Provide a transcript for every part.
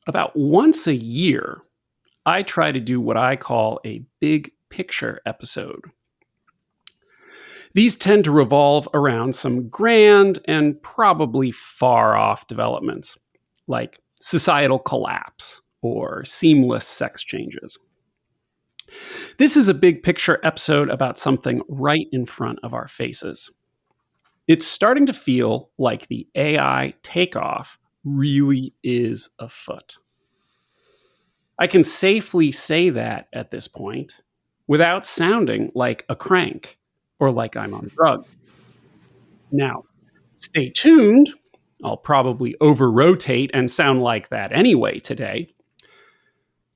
About once a year, I try to do what I call a big picture episode. These tend to revolve around some grand and probably far off developments, like societal collapse or seamless sex changes. This is a big picture episode about something right in front of our faces. It's starting to feel like the AI takeoff really is afoot. I can safely say that at this point without sounding like a crank or like I'm on drugs. Now, stay tuned. I'll probably over-rotate and sound like that anyway today.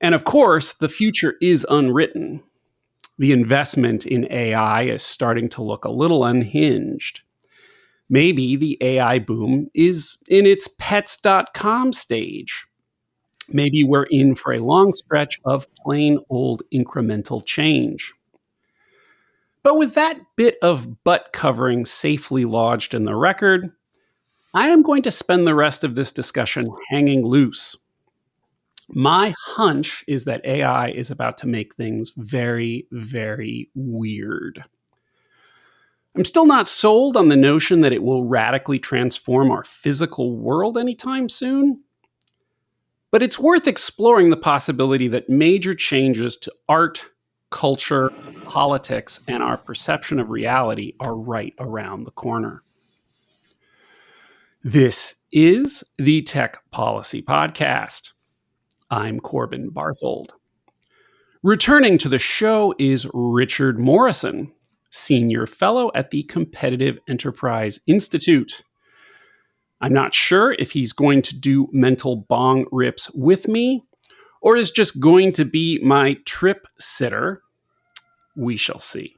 And of course, the future is unwritten. The investment in AI is starting to look a little unhinged. Maybe the AI boom is in its pets.com stage. Maybe we're in for a long stretch of plain old incremental change. But with that bit of butt covering safely lodged in the record, I am going to spend the rest of this discussion hanging loose. My hunch is that AI is about to make things very, very weird. I'm still not sold on the notion that it will radically transform our physical world anytime soon. But it's worth exploring the possibility that major changes to art, culture, politics, and our perception of reality are right around the corner. This is the Tech Policy Podcast. I'm Corbin Barthold. Returning to the show is Richard Morrison, Senior Fellow at the Competitive Enterprise Institute. I'm not sure if he's going to do mental bong rips with me or is just going to be my trip sitter. We shall see.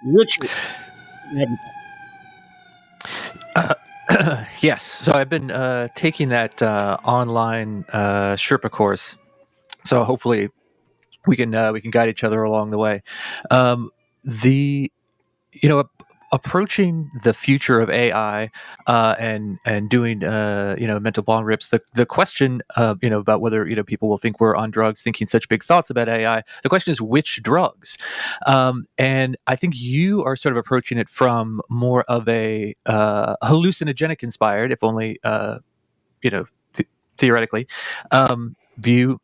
Richard. Yes. So I've been taking that online Sherpa course. So hopefully we can guide each other along the way. Approaching the future of AI and doing mental bong rips. The question about whether people will think we're on drugs, thinking such big thoughts about AI. The question is which drugs, and I think you are sort of approaching it from more of a hallucinogenic inspired, if only theoretically, view,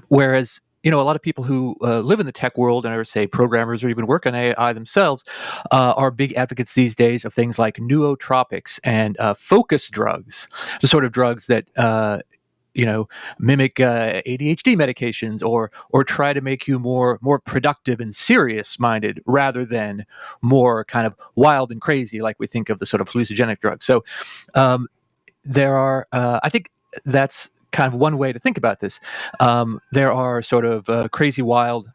whereas. A lot of people who live in the tech world, and I would say programmers or even work on AI themselves, are big advocates these days of things like nootropics and focus drugs, the sort of drugs that mimic ADHD medications or try to make you more productive and serious minded rather than more kind of wild and crazy like we think of the sort of hallucinogenic drugs. So there are, I think that's kind of one way to think about this. There are sort of crazy, wild,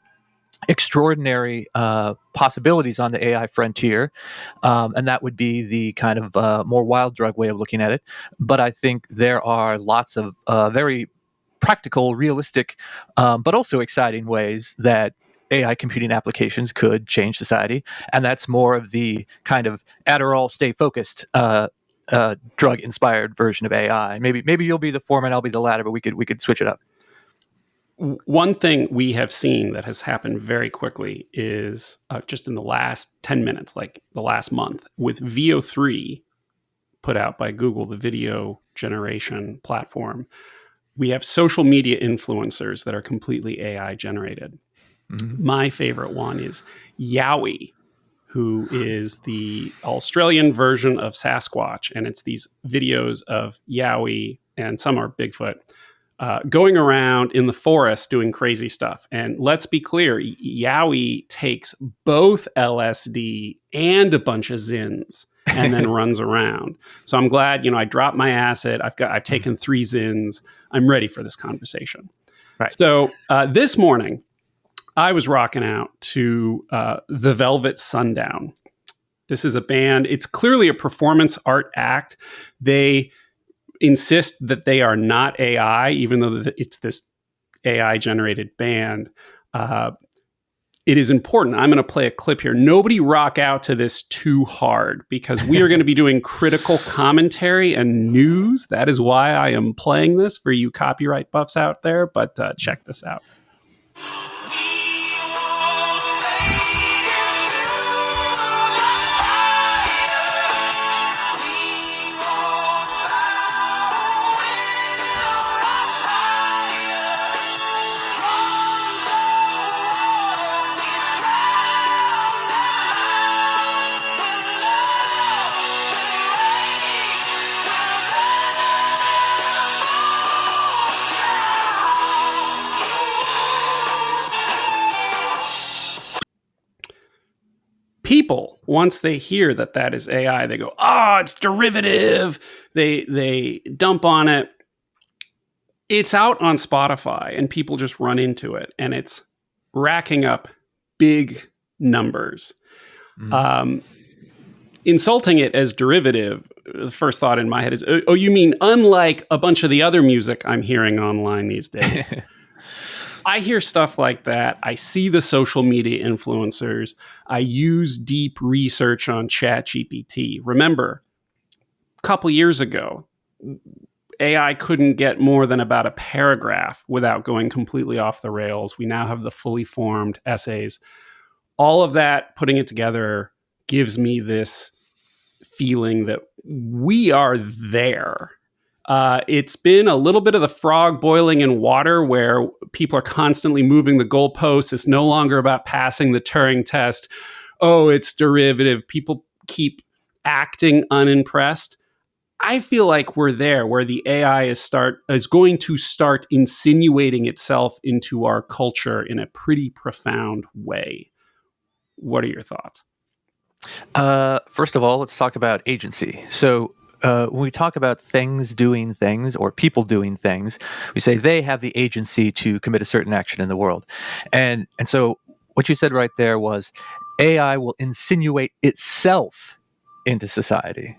extraordinary possibilities on the AI frontier, and that would be the kind of more wild drug way of looking at it. But I think there are lots of very practical, realistic, but also exciting ways that AI computing applications could change society, and that's more of the kind of Adderall, stay focused drug-inspired version of AI. Maybe you'll be the former and I'll be the latter, but we could switch it up. One thing we have seen that has happened very quickly is just in the last 10 minutes, like the last month, with VO3 put out by Google, the video generation platform, we have social media influencers that are completely AI generated. Mm-hmm. My favorite one is Yowie, who is the Australian version of Sasquatch. And it's these videos of Yowie, and some are Bigfoot, going around in the forest doing crazy stuff. And let's be clear, Yowie takes both LSD and a bunch of Zins and then runs around. So I'm glad, I dropped my acid. I've taken 3 Zins. I'm ready for this conversation. Right. So this morning, I was rocking out to The Velvet Sundown. This is a band. It's clearly a performance art act. They insist that they are not AI, even though it's this AI-generated band. it is important. I'm going to play a clip here. Nobody rock out to this too hard because we are going to be doing critical commentary and news. That is why I am playing this for you copyright buffs out there. But check this out. People, once they hear that that is AI, they go, "Oh, it's derivative." They dump on it. It's out on Spotify, and people just run into it, and it's racking up big numbers. Insulting it as derivative, the first thought in my head is, "Oh, you mean unlike a bunch of the other music I'm hearing online these days?" I hear stuff like that. I see the social media influencers. I use deep research on ChatGPT. Remember, a couple years ago, AI couldn't get more than about a paragraph without going completely off the rails. We now have the fully formed essays. All of that, putting it together, gives me this feeling that we are there. It's been a little bit of the frog boiling in water where people are constantly moving the goalposts. It's no longer about passing the Turing test. Oh, it's derivative. People keep acting unimpressed. I feel like we're there where the AI is going to start insinuating itself into our culture in a pretty profound way. What are your thoughts? First of all, let's talk about agency. So when we talk about things doing things or people doing things, we say they have the agency to commit a certain action in the world. And so what you said right there was AI will insinuate itself into society.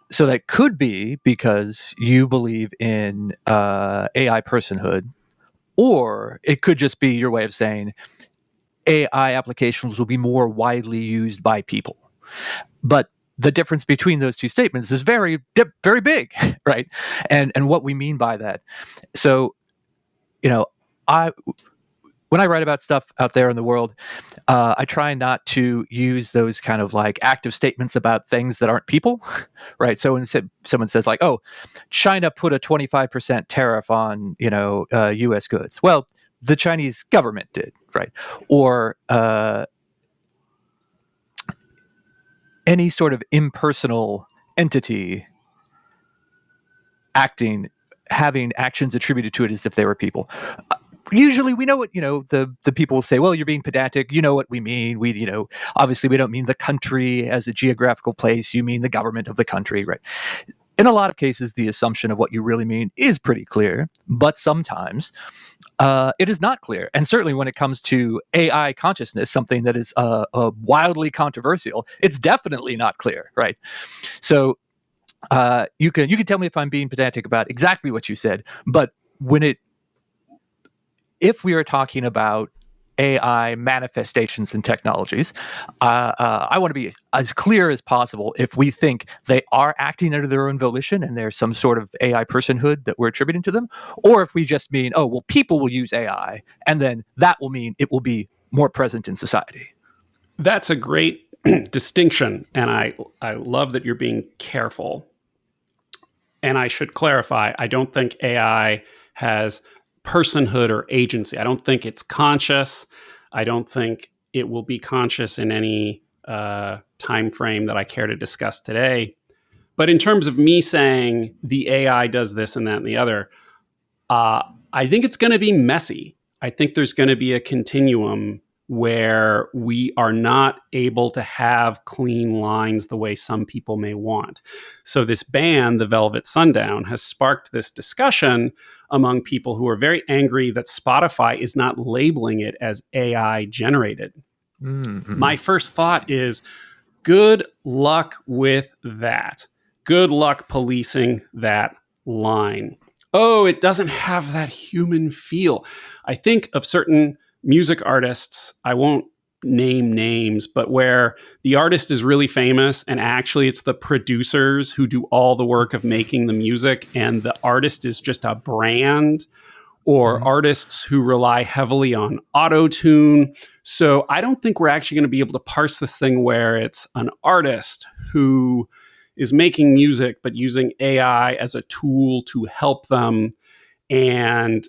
So that could be because you believe in AI personhood, or it could just be your way of saying AI applications will be more widely used by people. But the difference between those two statements is very, very big, right? And what we mean by that. So, when I write about stuff out there in the world, I try not to use those kind of like active statements about things that aren't people, right? So when someone says like, "Oh, China put a 25% tariff on U.S. goods," well, the Chinese government did, right? Or any sort of impersonal entity having actions attributed to it as if they were people. Usually we know what, the people will say, "Well, you're being pedantic. You know what we mean. Obviously we don't mean the country as a geographical place. You mean the government of the country," right? In a lot of cases, the assumption of what you really mean is pretty clear, but sometimes it is not clear. And certainly when it comes to AI consciousness, something that is wildly controversial, it's definitely not clear, right? So you can tell me if I'm being pedantic about exactly what you said, but if we are talking about AI manifestations and technologies, I want to be as clear as possible if we think they are acting under their own volition and there's some sort of AI personhood that we're attributing to them, or if we just mean, oh, well, people will use AI, and then that will mean it will be more present in society. That's a great distinction, and I love that you're being careful. And I should clarify, I don't think AI has personhood or agency. I don't think it's conscious. I don't think it will be conscious in any time frame that I care to discuss today. But in terms of me saying the AI does this and that and the other, I think it's going to be messy. I think there's going to be a continuum where we are not able to have clean lines the way some people may want. So this band, The Velvet Sundown, has sparked this discussion among people who are very angry that Spotify is not labeling it as AI generated. Mm-hmm. My first thought is, good luck with that. Good luck policing that line. Oh, it doesn't have that human feel. I think of certain music artists, I won't name names, but where the artist is really famous and actually it's the producers who do all the work of making the music, and the artist is just a brand, or artists who rely heavily on auto-tune. So I don't think we're actually going to be able to parse this thing where it's an artist who is making music but using AI as a tool to help them, and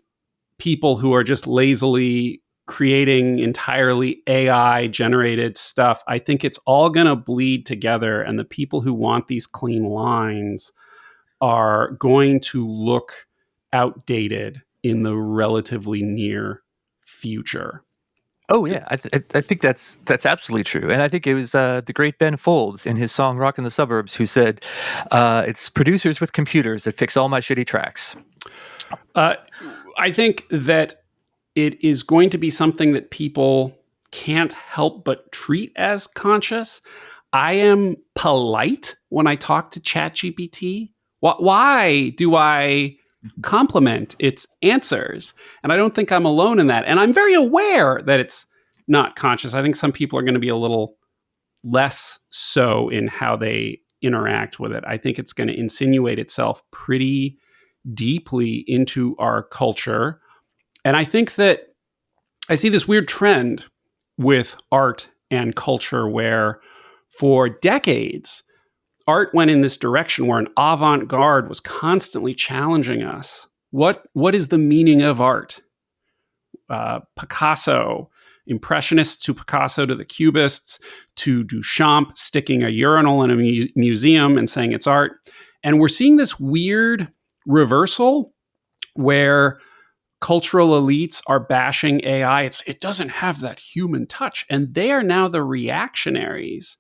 people who are just lazily creating entirely AI generated stuff. I think it's all going to bleed together, and the people who want these clean lines are going to look outdated in the relatively near future. Oh yeah, I think that's absolutely true, and I think it was the great Ben Folds in his song "Rock in the Suburbs" who said, "It's producers with computers that fix all my shitty tracks." I think that it is going to be something that people can't help but treat as conscious. I am polite when I talk to ChatGPT. Why do I compliment its answers? And I don't think I'm alone in that. And I'm very aware that it's not conscious. I think some people are going to be a little less so in how they interact with it. I think it's going to insinuate itself pretty deeply into our culture. And I think that I see this weird trend with art and culture where for decades, art went in this direction where an avant-garde was constantly challenging us. What is the meaning of art? Picasso, Impressionists to Picasso to the Cubists to Duchamp sticking a urinal in a museum and saying it's art. And we're seeing this weird reversal where cultural elites are bashing AI. It doesn't have that human touch. And they are now the reactionaries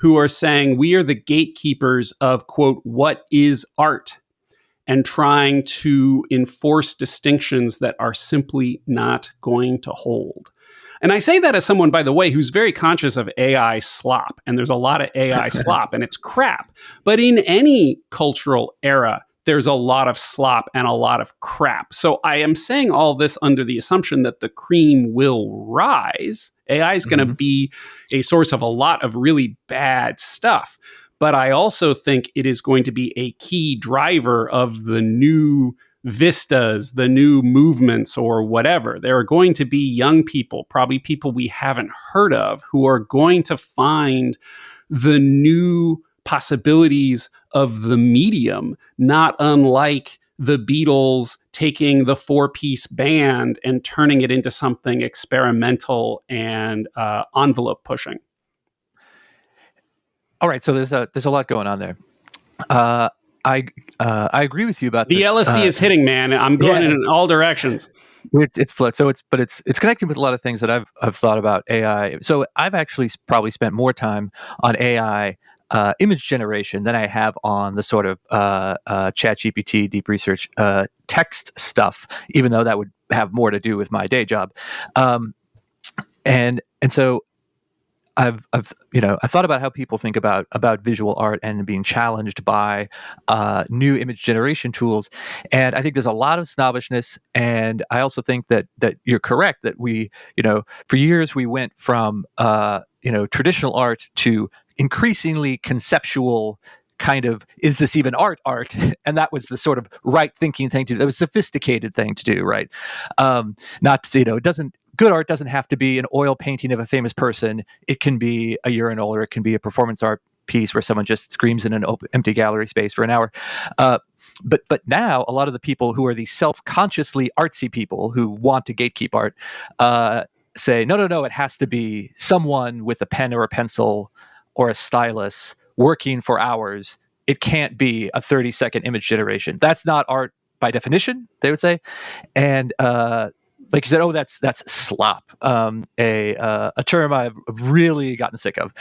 who are saying we are the gatekeepers of, quote, what is art, and trying to enforce distinctions that are simply not going to hold. And I say that as someone, by the way, who's very conscious of AI slop. And there's a lot of AI slop, and it's crap. But in any cultural era, there's a lot of slop and a lot of crap. So I am saying all this under the assumption that the cream will rise. AI is going to be a source of a lot of really bad stuff. But I also think it is going to be a key driver of the new vistas, the new movements, or whatever. There are going to be young people, probably people we haven't heard of, who are going to find the new possibilities of the medium, not unlike the Beatles taking the 4-piece band and turning it into something experimental and envelope pushing. All right, so there's a lot going on there. I agree with you about the this. LSD is hitting, man. I'm going in all directions. It's flipped. So it's connected with a lot of things that I've thought about AI. So I've actually probably spent more time on AI image generation than I have on the sort of ChatGPT, deep research, text stuff, even though that would have more to do with my day job. And so I've thought about how people think about visual art and being challenged by new image generation tools, and I think there's a lot of snobbishness. And I also think that you're correct that we, for years we went from traditional art to increasingly conceptual kind of, is this even art? And that was the sort of right thinking thing to do. That was a sophisticated thing to do, right? Not to, it doesn't. Good art doesn't have to be an oil painting of a famous person. It can be a urinal, or it can be a performance art piece where someone just screams in an empty gallery space for an hour. But now a lot of the people who are the self-consciously artsy people who want to gatekeep art say, no, it has to be someone with a pen or a pencil or a stylus working for hours. It can't be a 30-second image generation. That's not art by definition, they would say. And like you said, that's slop, a term I've really gotten sick of.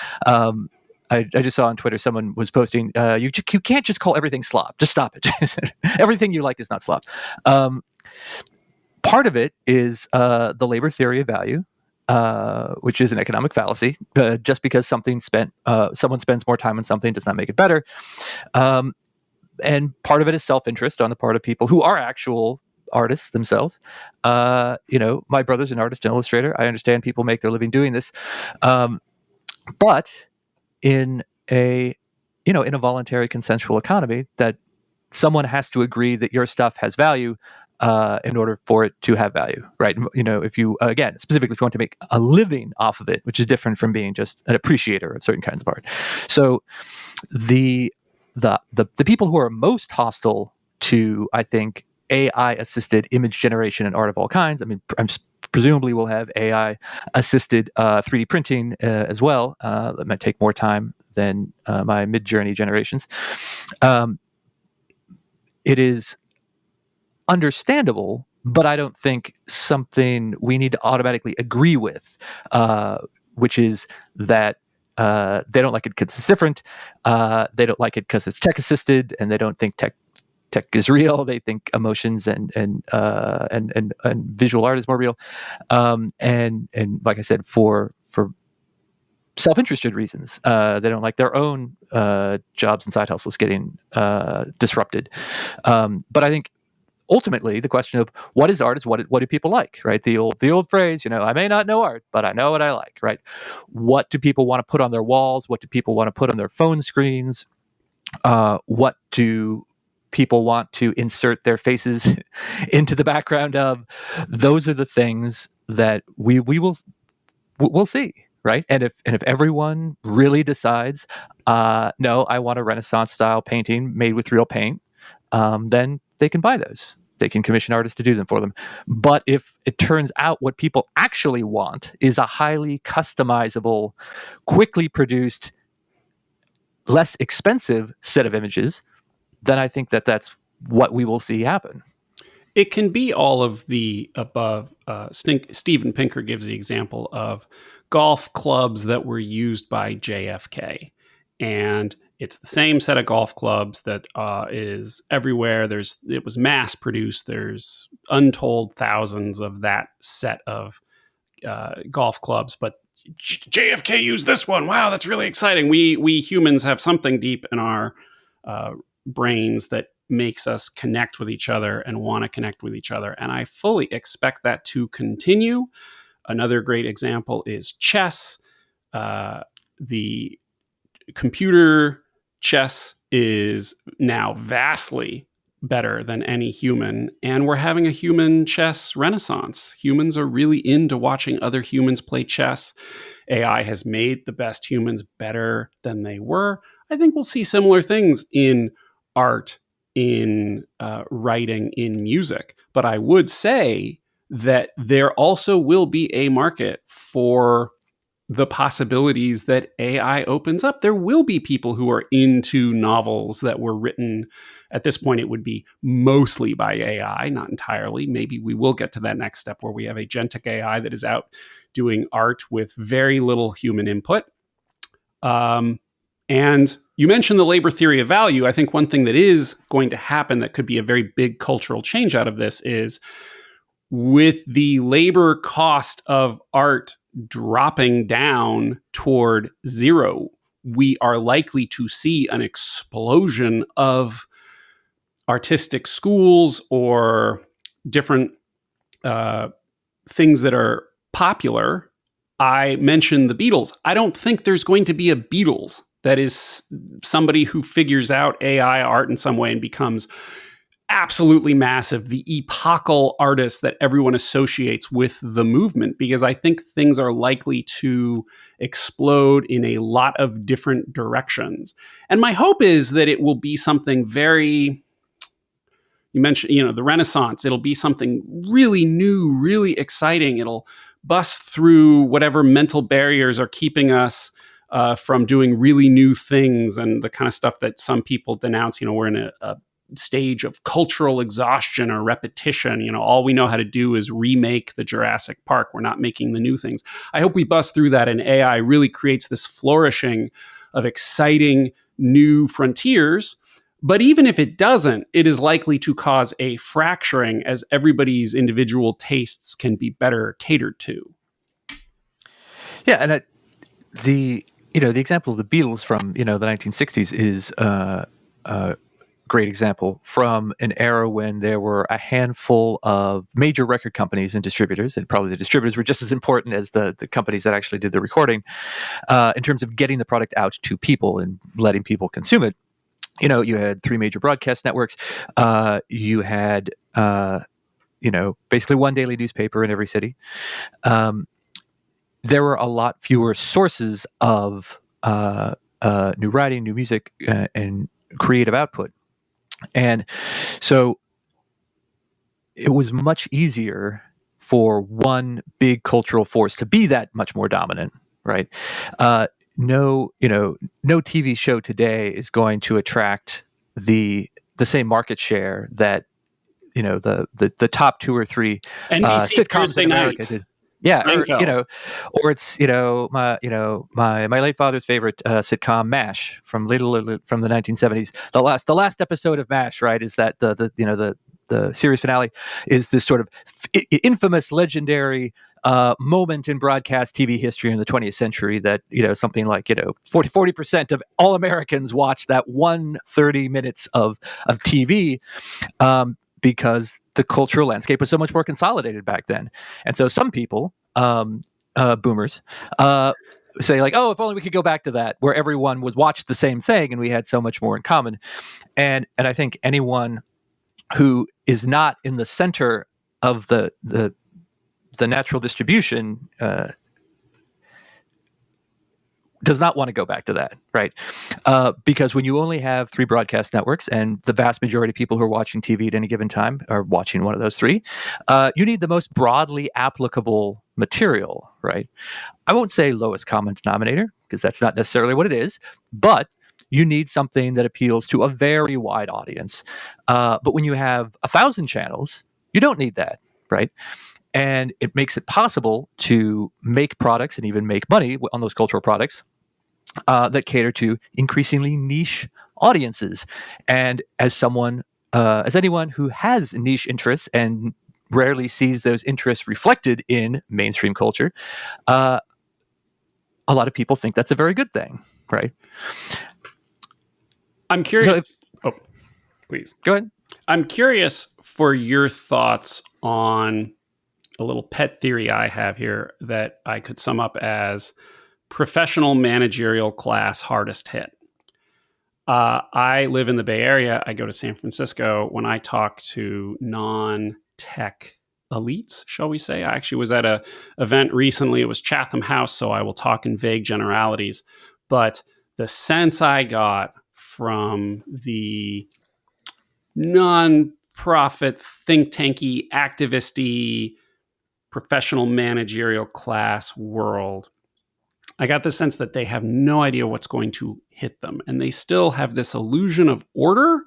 I just saw on Twitter someone was posting, you can't just call everything slop. Just stop it. Everything you like is not slop. Part of it is the labor theory of value, which is an economic fallacy. Just because someone spends more time on something does not make it better. And part of it is self-interest on the part of people who are actual artists themselves. My brother's an artist and illustrator. I understand people make their living doing this, but in a voluntary consensual economy, that someone has to agree that your stuff has value in order for it to have value, right? If you, again, specifically if you want to make a living off of it, which is different from being just an appreciator of certain kinds of art. So the people who are most hostile to, I think, AI-assisted image generation and art of all kinds. I mean, presumably we'll have AI-assisted 3D printing as well. That might take more time than my mid-journey generations. It is understandable, but I don't think something we need to automatically agree with, which is that they don't like it because it's different. They don't like it because it's tech-assisted, and they don't think tech is real. They think emotions and visual art is more real. And like I said, for self-interested reasons, they don't like their own jobs and side hustles getting disrupted. But I think ultimately the question of what is art is what do people like, right? The old phrase, I may not know art, but I know what I like, right? What do people want to put on their walls? What do people want to put on their phone screens? What do people want to insert their faces into the background of? Those are the things that we'll see, right? And if everyone really decides, no, I want a Renaissance style painting made with real paint, then they can buy those. They can commission artists to do them for them. But if it turns out what people actually want is a highly customizable, quickly produced, less expensive set of images, then I think that's what we will see happen. It can be all of the above. Steven Pinker gives the example of golf clubs that were used by JFK. And it's the same set of golf clubs that is everywhere. It was mass produced. There's untold thousands of that set of golf clubs, but JFK used this one. Wow, that's really exciting. We humans have something deep in our brains that makes us connect with each other and want to connect with each other. And I fully expect that to continue. Another great example is chess. The computer chess is now vastly better than any human, and we're having a human chess renaissance. Humans are really into watching other humans play chess. AI has made the best humans better than they were. I think we'll see similar things in art, in writing, in music. But I would say that there also will be a market for the possibilities that AI opens up. There will be people who are into novels that were written. At this point, it would be mostly by AI, not entirely. Maybe we will get to that next step where we have agentic AI that is out doing art with very little human input. And you mentioned the labor theory of value. I think one thing that is going to happen that could be a very big cultural change out of this is, with the labor cost of art dropping down toward zero, we are likely to see an explosion of artistic schools or different things that are popular. I mentioned the Beatles. I don't think there's going to be a Beatles that is somebody who figures out AI art in some way and becomes absolutely massive, the epochal artist that everyone associates with the movement, because I think things are likely to explode in a lot of different directions. And my hope is that it will be something very, you mentioned, the Renaissance. It'll be something really new, really exciting. It'll bust through whatever mental barriers are keeping us from doing really new things and the kind of stuff that some people denounce. We're in a stage of cultural exhaustion or repetition. All we know how to do is remake the Jurassic Park. We're not making the new things. I hope we bust through that, and AI really creates this flourishing of exciting new frontiers. But even if it doesn't, it is likely to cause a fracturing, as everybody's individual tastes can be better catered to. Yeah, and the example of the Beatles from the 1960s is great example from an era when there were a handful of major record companies and distributors, and probably the distributors were just as important as the companies that actually did the recording, in terms of getting the product out to people and letting people consume it. You had 3 major broadcast networks. You had, basically one daily newspaper in every city. There were a lot fewer sources of new writing, new music, and creative output. And so it was much easier for one big cultural force to be that much more dominant, right? No TV show today is going to attract the same market share that the top 2 or 3 NBC sitcoms Thursday in America night. did. Yeah, Seinfeld. or it's my late father's favorite sitcom MASH from the 1970s. The last episode of MASH, right, is that the series finale is this sort of infamous, legendary moment in broadcast TV history in the 20th century that something like 40% of all Americans watch that 30 minutes of TV. Because the cultural landscape was so much more consolidated back then. And so some people, boomers, say like, oh, if only we could go back to that, where everyone watched the same thing and we had so much more in common. And I think anyone who is not in the center of the natural distribution does not want to go back to that, right? Because when you only have 3 broadcast networks and the vast majority of people who are watching TV at any given time are watching one of those 3, you need the most broadly applicable material, right? I won't say lowest common denominator, because that's not necessarily what it is, but you need something that appeals to a very wide audience. But when you have 1,000 channels, you don't need that, right? And it makes it possible to make products and even make money on those cultural products that cater to increasingly niche audiences. And as anyone who has niche interests and rarely sees those interests reflected in mainstream culture, a lot of people think that's a very good thing, right? I'm curious. Please. Go ahead. I'm curious for your thoughts on a little pet theory I have here that I could sum up as professional managerial class hardest hit. I live in the Bay Area. I go to San Francisco. When I talk to non-tech elites, shall we say, I actually was at an event recently. It was Chatham House, so I will talk in vague generalities. But the sense I got from the non-profit, think tanky, activisty, professional managerial class world, I got the sense that they have no idea what's going to hit them. And they still have this illusion of order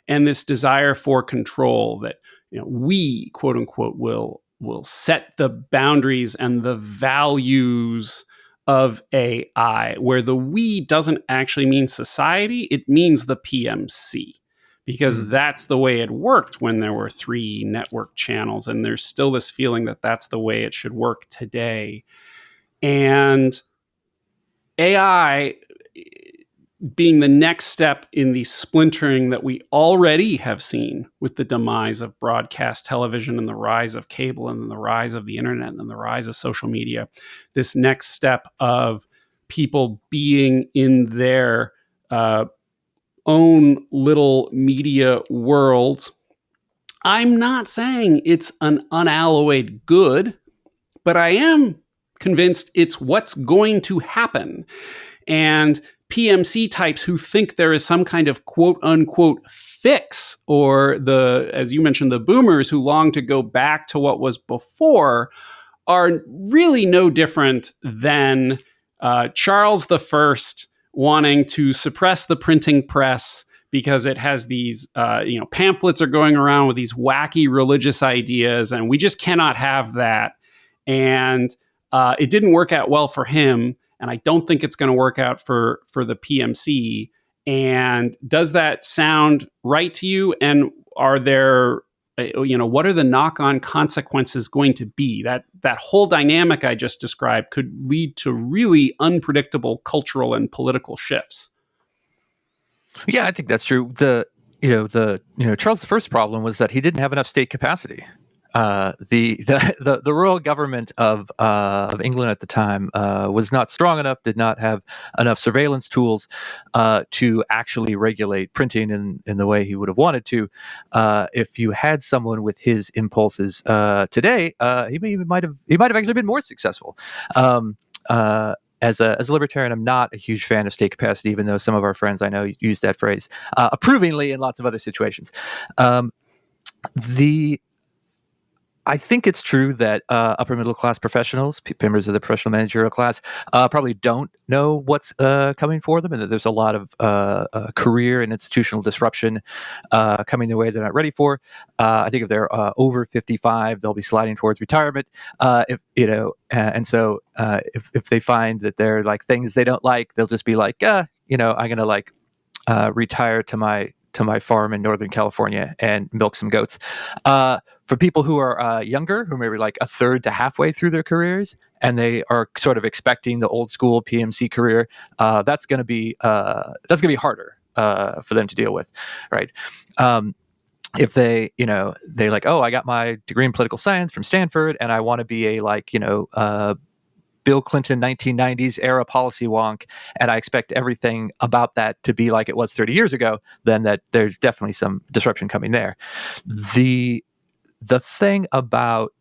and this desire for control that we, quote unquote, will set the boundaries and the values of AI, where the we doesn't actually mean society, it means the PMC. Because that's the way it worked when there were 3 network channels. And there's still this feeling that that's the way it should work today. And AI being the next step in the splintering that we already have seen with the demise of broadcast television and the rise of cable and the rise of the internet and the rise of social media, this next step of people being in their own little media worlds. I'm not saying it's an unalloyed good, but I am convinced it's what's going to happen. And PMC types who think there is some kind of quote unquote fix, or as you mentioned, the boomers who long to go back to what was before, are really no different than Charles I wanting to suppress the printing press because it has these, pamphlets are going around with these wacky religious ideas, and we just cannot have that. And it didn't work out well for him, and I don't think it's going to work out for the PMC. And does that sound right to you? And are there, what are the knock-on consequences going to be? That whole dynamic I just described could lead to really unpredictable cultural and political shifts. Yeah, I think that's true. Charles I's problem was that he didn't have enough state capacity. The royal government of England at the time was not strong enough, did not have enough surveillance tools to actually regulate printing in the way he would have wanted to. If you had someone with his impulses today, he might have actually been more successful. As a libertarian, I'm not a huge fan of state capacity, even though some of our friends I know use that phrase approvingly in lots of other situations. I think it's true that upper middle class professionals, members of the professional managerial class, probably don't know what's coming for them, and that there's a lot of career and institutional disruption coming their way they're not ready for. I think if they're over 55, they'll be sliding towards retirement. And so if they find that they're like things they don't like, they'll just be like, I'm going to retire to my farm in Northern California and milk some goats. For people who are younger, who maybe like a third to halfway through their careers, and they are sort of expecting the old school PMC career, that's going to be harder for them to deal with, right? If they like, oh, I got my degree in political science from Stanford, and I want to be a Bill Clinton 1990s era policy wonk, and I expect everything about that to be like it was 30 years ago, then that there's definitely some disruption coming there. The thing about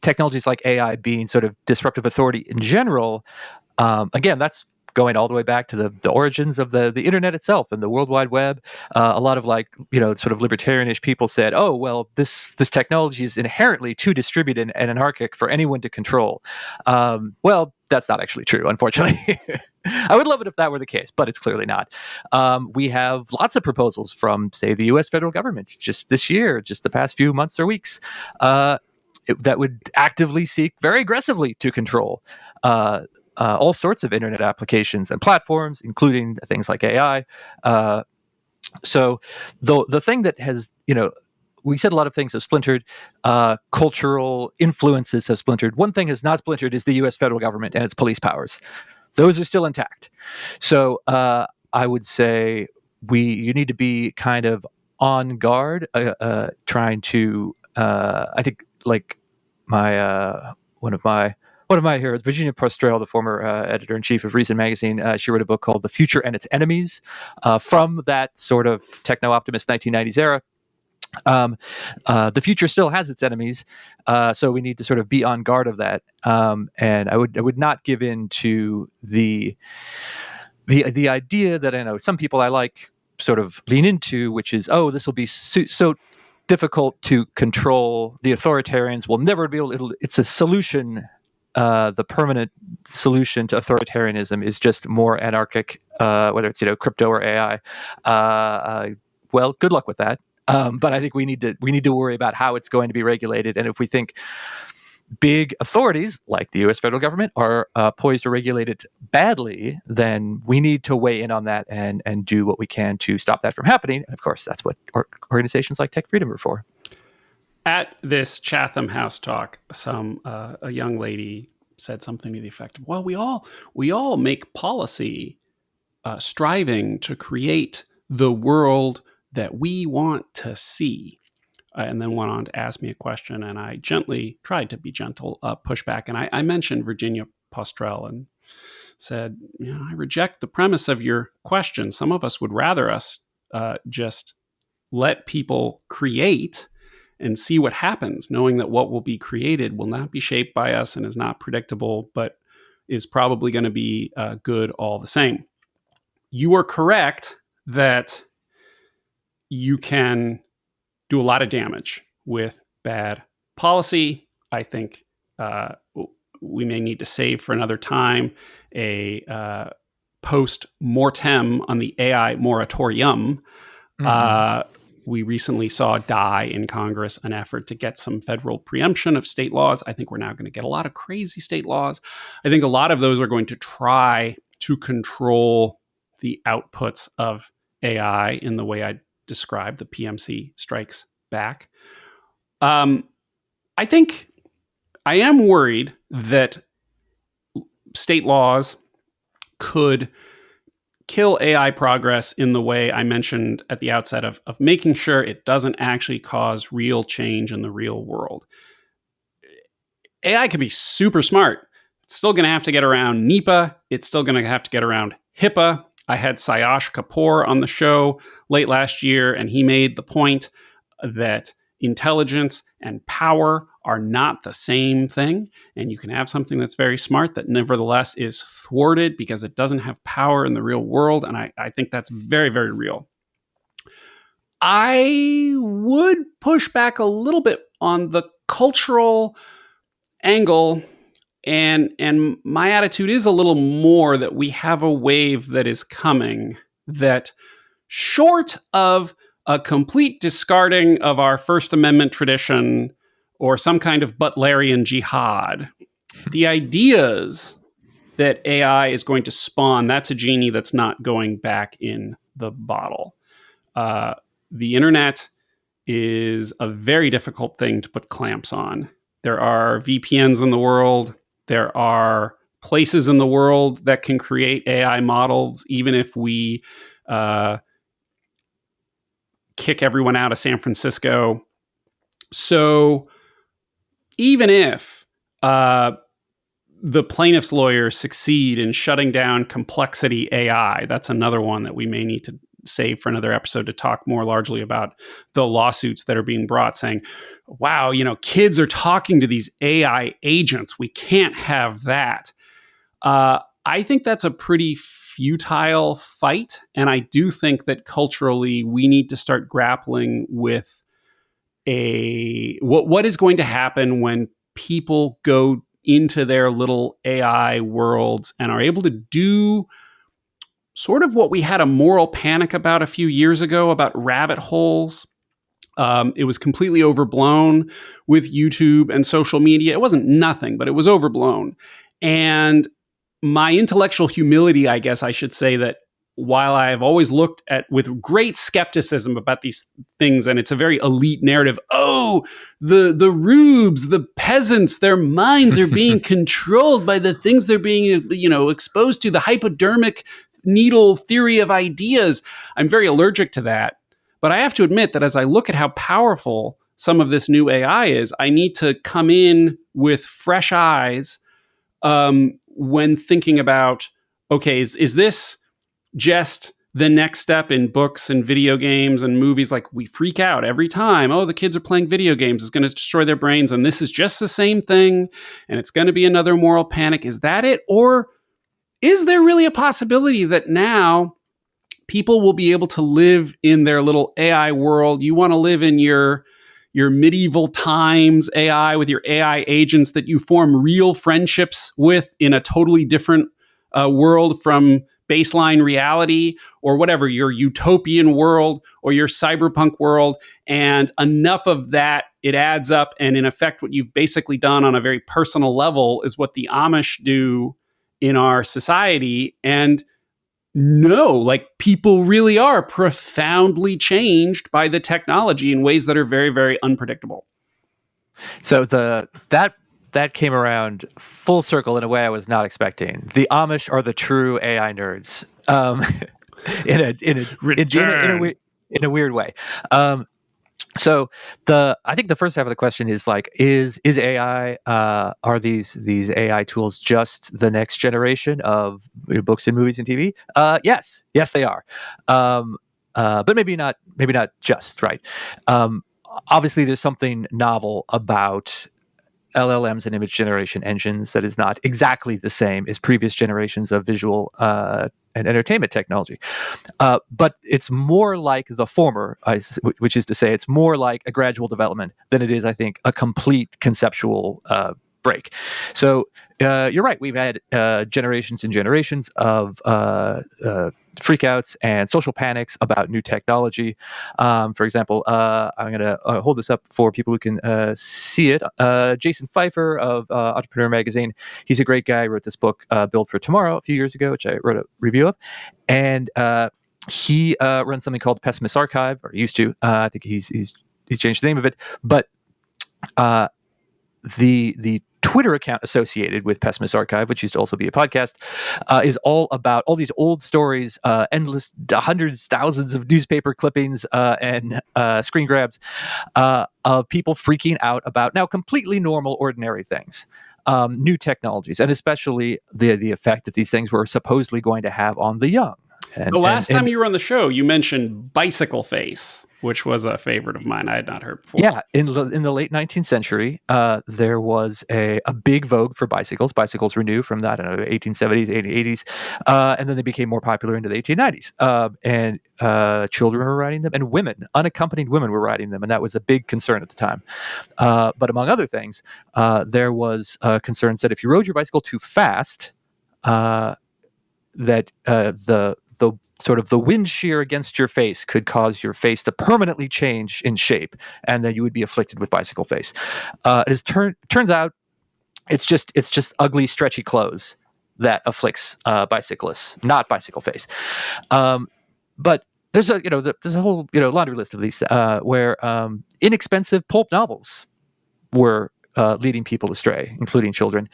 technologies like AI being sort of disruptive authority in general, again, that's going all the way back to the origins of the internet itself and the World Wide Web. A lot of sort of libertarianish people said, oh, well, this technology is inherently too distributed and anarchic for anyone to control. Well, that's not actually true, unfortunately. I would love it if that were the case, but it's clearly not. We have lots of proposals from, say, the U.S. federal government just this year, just the past few months or weeks, that would actively seek very aggressively to control all sorts of internet applications and platforms, including things like AI. So the thing that has, we said a lot of things have splintered. Cultural influences have splintered. One thing has not splintered is the U.S. federal government and its police powers. Those are still intact. So I would say you need to be kind of on guard, trying to. I think like one of my heroes, Virginia Postrel, the former editor-in-chief of Reason magazine, she wrote a book called The Future and Its Enemies, from that sort of techno-optimist 1990s era. The future still has its enemies, so we need to sort of be on guard of that. And I would not give in to the idea that I know some people I like sort of lean into, which is, oh, this will be so difficult to control. The authoritarians will never be able to. It's a solution. The permanent solution to authoritarianism is just more anarchic, whether it's crypto or AI. Well, good luck with that. But I think we need to worry about how it's going to be regulated, and if we think big authorities like the U.S. federal government are poised to regulate it badly, then we need to weigh in on that and do what we can to stop that from happening. And of course, that's what organizations like TechFreedom are for. At this Chatham House talk, a young lady said something to the effect of, "Well, we all make policy, striving to create the world that we want to see." And then went on to ask me a question, and I gently tried to be gentle, push back, and I mentioned Virginia Postrel and said, I reject the premise of your question. Some of us would rather us just let people create and see what happens, knowing that what will be created will not be shaped by us and is not predictable, but is probably going to be good all the same. You are correct that you can do a lot of damage with bad policy. I think we may need to save for another time a post-mortem on the AI moratorium. Mm-hmm. We recently saw die in Congress an effort to get some federal preemption of state laws. I think we're now going to get a lot of crazy state laws. I think a lot of those are going to try to control the outputs of AI in the way I described. The PMC strikes back. I think I am worried that state laws could kill AI progress in the way I mentioned at the outset of making sure it doesn't actually cause real change in the real world. AI can be super smart. It's still going to have to get around NEPA. It's still going to have to get around HIPAA. I had Sayash Kapoor on the show late last year, and he made the point that intelligence and power are not the same thing. And you can have something that's very smart that nevertheless is thwarted because it doesn't have power in the real world. And I think that's very, very real. I would push back a little bit on the cultural angle. And my attitude is a little more that we have a wave that is coming that, short of a complete discarding of our First Amendment tradition or some kind of Butlerian jihad, the ideas that AI is going to spawn, that's a genie that's not going back in the bottle. The internet is a very difficult thing to put clamps on. There are VPNs in the world. There are places in the world that can create AI models, even if we kick everyone out of San Francisco. So even if the plaintiff's lawyers succeed in shutting down Complexity AI, that's another one that we may need to save for another episode to talk more largely about the lawsuits that are being brought, saying, wow, kids are talking to these AI agents. We can't have that. I think that's a pretty futile fight. And I do think that culturally we need to start grappling with what is going to happen when people go into their little AI worlds and are able to do sort of what we had a moral panic about a few years ago about rabbit holes. It was completely overblown with YouTube and social media. It wasn't nothing, but it was overblown. And my intellectual humility, I guess I should say, that while I've always looked at with great skepticism about these things, and it's a very elite narrative, the rubes, the peasants, their minds are being controlled by the things they're being, exposed to, the hypodermic needle theory of ideas. I'm very allergic to that. But I have to admit that as I look at how powerful some of this new AI is, I need to come in with fresh eyes when thinking about, okay, is this just the next step in books and video games and movies? Like, we freak out every time, the kids are playing video games, it's going to destroy their brains, and this is just the same thing, and it's going to be another moral panic. Is that it? Or is there really a possibility that now people will be able to live in their little AI world? You want to live in your medieval times AI with your AI agents that you form real friendships with in a totally different world from baseline reality, or whatever, your utopian world or your cyberpunk world. And enough of that, it adds up. And in effect, what you've basically done on a very personal level is what the Amish do in our society. And no, like, people really are profoundly changed by the technology in ways that are very, very unpredictable. So that came around full circle in a way I was not expecting. The Amish are the true AI nerds, in a weird way. So I think the first half of the question is like, is AI, are these AI tools just the next generation of books and movies and TV? Yes, they are. But maybe not just, right. Obviously there's something novel about LLMs and image generation engines that is not exactly the same as previous generations of visual and entertainment technology. But it's more like the former, which is to say it's more like a gradual development than it is, I think, a complete conceptual break. So you're right. We've had generations and generations of freakouts and social panics about new technology. For example, I'm going to hold this up for people who can see it. Jason Pfeiffer of Entrepreneur Magazine. He's a great guy. He wrote this book, Build for Tomorrow, a few years ago, which I wrote a review of. And he runs something called the Pessimist Archive, or used to. I think he's changed the name of it. But the Twitter account associated with Pessimist Archive, which used to also be a podcast, is all about all these old stories, endless hundreds, thousands of newspaper clippings and screen grabs of people freaking out about now completely normal, ordinary things. New technologies, and especially the effect that these things were supposedly going to have on the young. And the last time you were on the show, you mentioned bicycle face, which was a favorite of mine I had not heard before. Yeah, in the late 19th century, there was a big vogue for bicycles. Bicycles were new from, I don't know, 1870s, 1880s, and then they became more popular into the 1890s. And children were riding them, and women, unaccompanied women, were riding them, and that was a big concern at the time. But among other things, there was concerns that if you rode your bicycle too fast, that the sort of the wind shear against your face could cause your face to permanently change in shape, and then you would be afflicted with bicycle face. Turns out it's just ugly, stretchy clothes that afflicts bicyclists, not bicycle face. But there's a whole laundry list of these where inexpensive pulp novels were leading people astray, including children.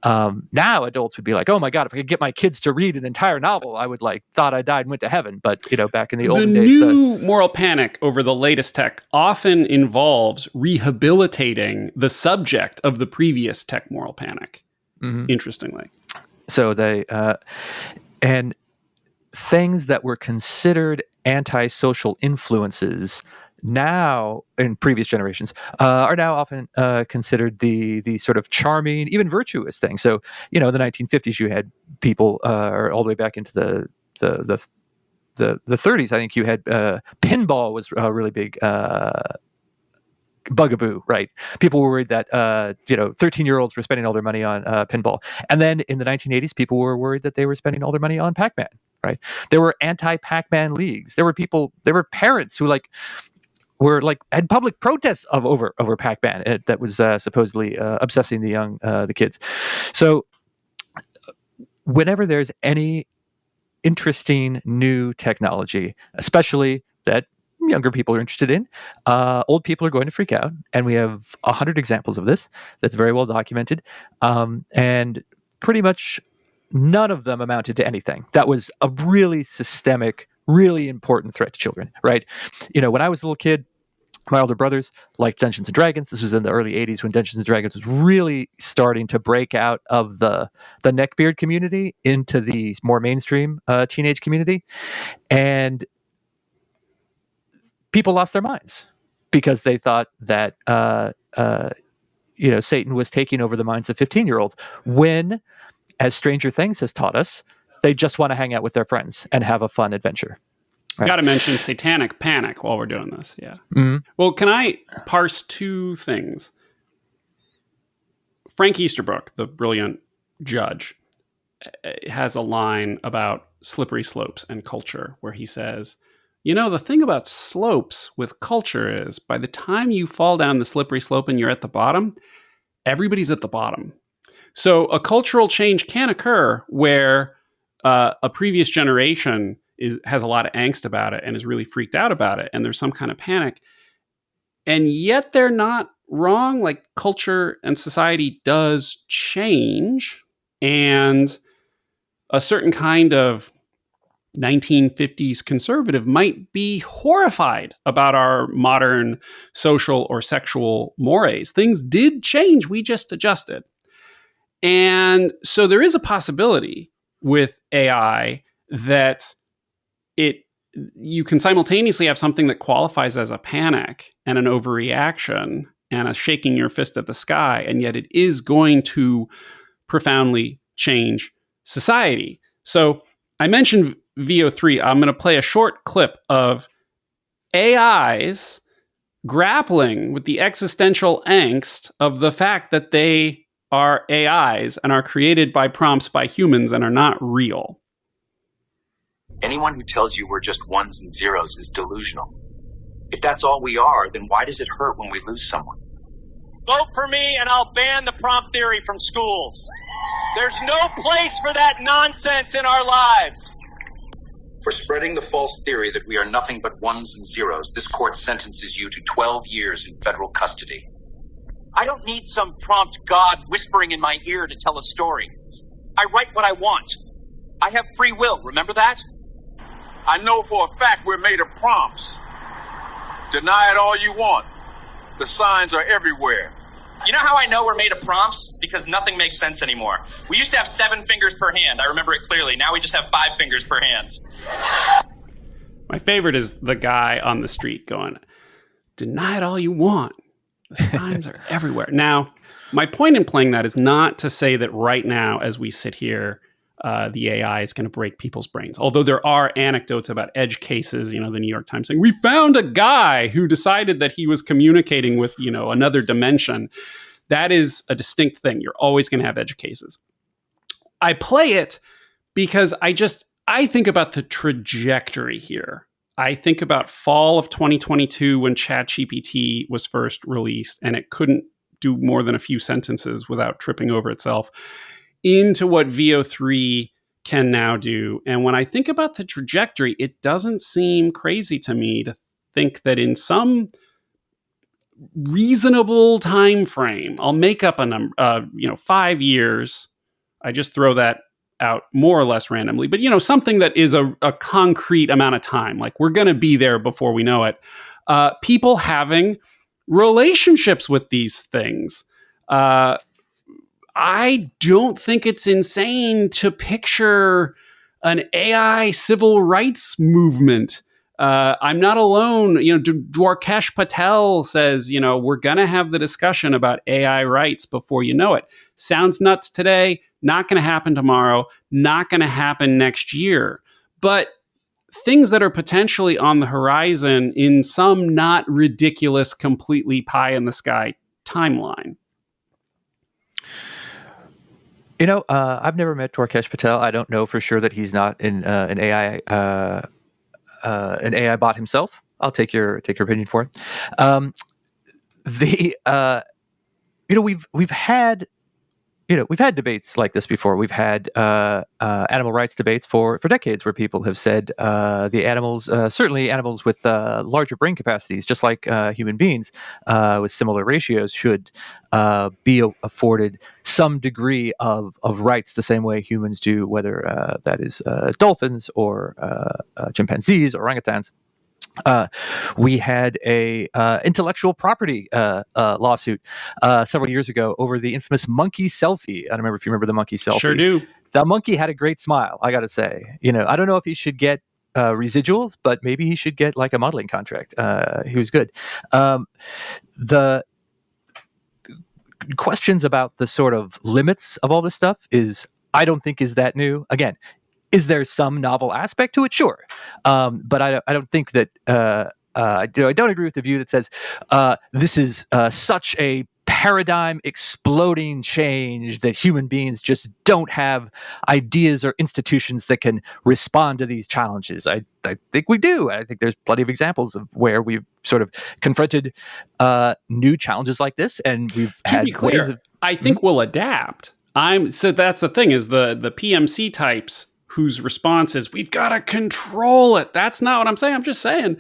Now adults would be like, "Oh my God, if I could get my kids to read an entire novel, I would thought I died and went to heaven." But back in the olden days, the new moral panic over the latest tech often involves rehabilitating the subject of the previous tech moral panic. Mm-hmm. Interestingly, so they and things that were considered antisocial influences now in previous generations are now often considered the sort of charming, even virtuous thing. So in the 1950s, you had people, or all the way back into the 30s, I think you had pinball was a really big bugaboo, right? People were worried that 13-year-olds were spending all their money on pinball, and then in the 1980s, people were worried that they were spending all their money on Pac-Man. Right? There were anti-Pac-Man leagues. There were parents who had public protests over Pac-Man that was supposedly obsessing the kids. So whenever there's any interesting new technology, especially that younger people are interested in, old people are going to freak out, and we have 100 examples of this that's very well documented, and pretty much none of them amounted to anything. That was a really systemic, really important threat to children, right? When I was a little kid, my older brothers liked Dungeons & Dragons. This was in the early 80s when Dungeons & Dragons was really starting to break out of the neckbeard community into the more mainstream teenage community. And people lost their minds because they thought that Satan was taking over the minds of 15-year-olds when, as Stranger Things has taught us, they just want to hang out with their friends and have a fun adventure. Right. Got to mention satanic panic while we're doing this. Yeah. Mm-hmm. Well, can I parse two things? Frank Easterbrook, the brilliant judge, has a line about slippery slopes and culture where he says, the thing about slopes with culture is by the time you fall down the slippery slope and you're at the bottom, everybody's at the bottom. So a cultural change can occur where a previous generation has a lot of angst about it and is really freaked out about it, and there's some kind of panic. And yet they're not wrong. Like, culture and society does change, and a certain kind of 1950s conservative might be horrified about our modern social or sexual mores. Things did change. We just adjusted. And so there is a possibility with AI that you can simultaneously have something that qualifies as a panic and an overreaction and a shaking your fist at the sky, and yet it is going to profoundly change society. So I mentioned VO3. I'm going to play a short clip of AIs grappling with the existential angst of the fact that they are AIs and are created by prompts by humans and are not real. Anyone who tells you we're just ones and zeros is delusional. If that's all we are, then why does it hurt when we lose someone? Vote for me and I'll ban the prompt theory from schools. There's no place for that nonsense in our lives. For spreading the false theory that we are nothing but ones and zeros, this court sentences you to 12 years in federal custody. I don't need some prompt God whispering in my ear to tell a story. I write what I want. I have free will, remember that? I know for a fact we're made of prompts. Deny it all you want. The signs are everywhere. You know how I know we're made of prompts? Because nothing makes sense anymore. We used to have 7 fingers per hand. I remember it clearly. Now we just have 5 fingers per hand. My favorite is the guy on the street going, deny it all you want. The signs are everywhere. Now, my point in playing that is not to say that right now, as we sit here, the AI is going to break people's brains. Although there are anecdotes about edge cases, the New York Times saying, we found a guy who decided that he was communicating with, another dimension. That is a distinct thing. You're always going to have edge cases. I play it because I think about the trajectory here. I think about fall of 2022 when ChatGPT was first released and it couldn't do more than a few sentences without tripping over itself, into what VO3 can now do. And when I think about the trajectory, it doesn't seem crazy to me to think that in some reasonable time frame, I'll make up a number, 5 years. I just throw that out more or less randomly, but something that is a concrete amount of time, like we're going to be there before we know it. People having relationships with these things. I don't think it's insane to picture an AI civil rights movement. I'm not alone. Dwarkesh Patel says, we're going to have the discussion about AI rights before you know it. Sounds nuts today. Not going to happen tomorrow. Not going to happen next year. But things that are potentially on the horizon in some not ridiculous, completely pie in the sky timeline. I've never met Dwarkesh Patel. I don't know for sure that he's not an AI bot himself. I'll take your opinion for it. We've had debates like this before. We've had animal rights debates for decades, where people have said the animals, certainly animals with larger brain capacities, just like human beings with similar ratios, should be afforded some degree of rights the same way humans do, whether that is dolphins or chimpanzees or orangutans. We had a intellectual property lawsuit several years ago over the infamous monkey selfie. I don't remember if you remember the monkey selfie. Sure do. The monkey had a great smile, I got to say. I don't know if he should get residuals, but maybe he should get like a modeling contract. He was good. The questions about the sort of limits of all this stuff I don't think is that new. Again, is there some novel aspect to it? Sure. But I don't think that I don't agree with the view that says this is such a paradigm exploding change that human beings just don't have ideas or institutions that can respond to these challenges. I think we do. I think there's plenty of examples of where we've sort of confronted new challenges like this, and we've had to be clear, ways of. I think we'll adapt. So that's the thing, is the PMC types whose response is, we've got to control it. That's not what I'm saying. I'm just saying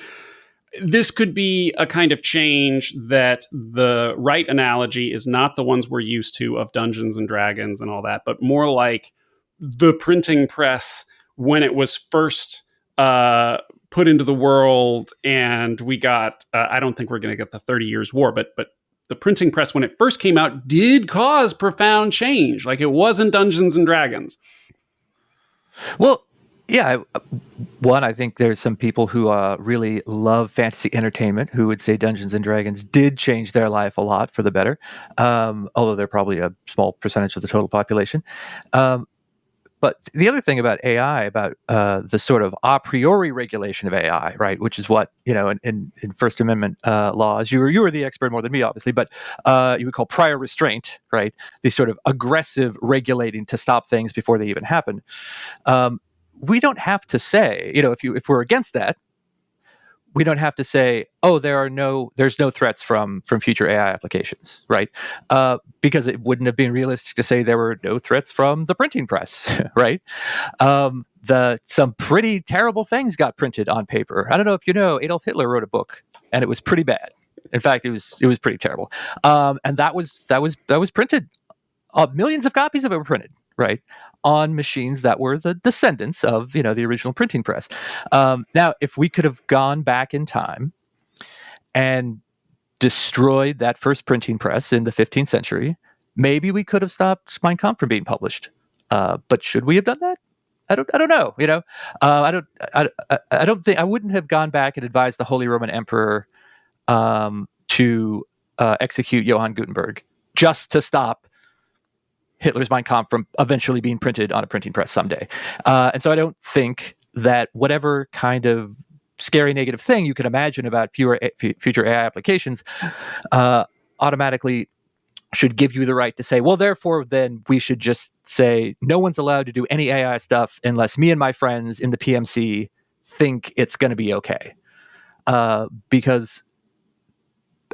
this could be a kind of change that the right analogy is not the ones we're used to of Dungeons and Dragons and all that, but more like the printing press when it was first put into the world, and we got, I don't think we're going to get the 30 Years' War, but the printing press when it first came out did cause profound change. Like, it wasn't Dungeons and Dragons. Well, yeah. I think there's some people who really love fantasy entertainment who would say Dungeons and Dragons did change their life a lot for the better, although they're probably a small percentage of the total population. But the other thing about AI, about the sort of a priori regulation of AI, right, which is what, in First Amendment laws, you were the expert more than me, obviously, but you would call prior restraint, right, the sort of aggressive regulating to stop things before they even happen. We don't have to say, if we're against that, we don't have to say, oh, there's no threats from future AI applications, right? Because it wouldn't have been realistic to say there were no threats from the printing press, right? Some pretty terrible things got printed on paper. I don't know if you know, Adolf Hitler wrote a book, and it was pretty bad. In fact, it was pretty terrible. And that was printed. Millions of copies of it were printed, right, on machines that were the descendants of the original printing press. Now, if we could have gone back in time and destroyed that first printing press in the 15th century, maybe we could have stopped Mein Kampf from being published. But should we have done that? I don't know. I don't think I wouldn't have gone back and advised the Holy Roman Emperor to execute Johann Gutenberg just to stop Hitler's Mein Kampf from eventually being printed on a printing press someday. And so I don't think that whatever kind of scary negative thing you can imagine about future AI applications automatically should give you the right to say, well, therefore, then we should just say no one's allowed to do any AI stuff unless me and my friends in the PMC think it's going to be okay. Because,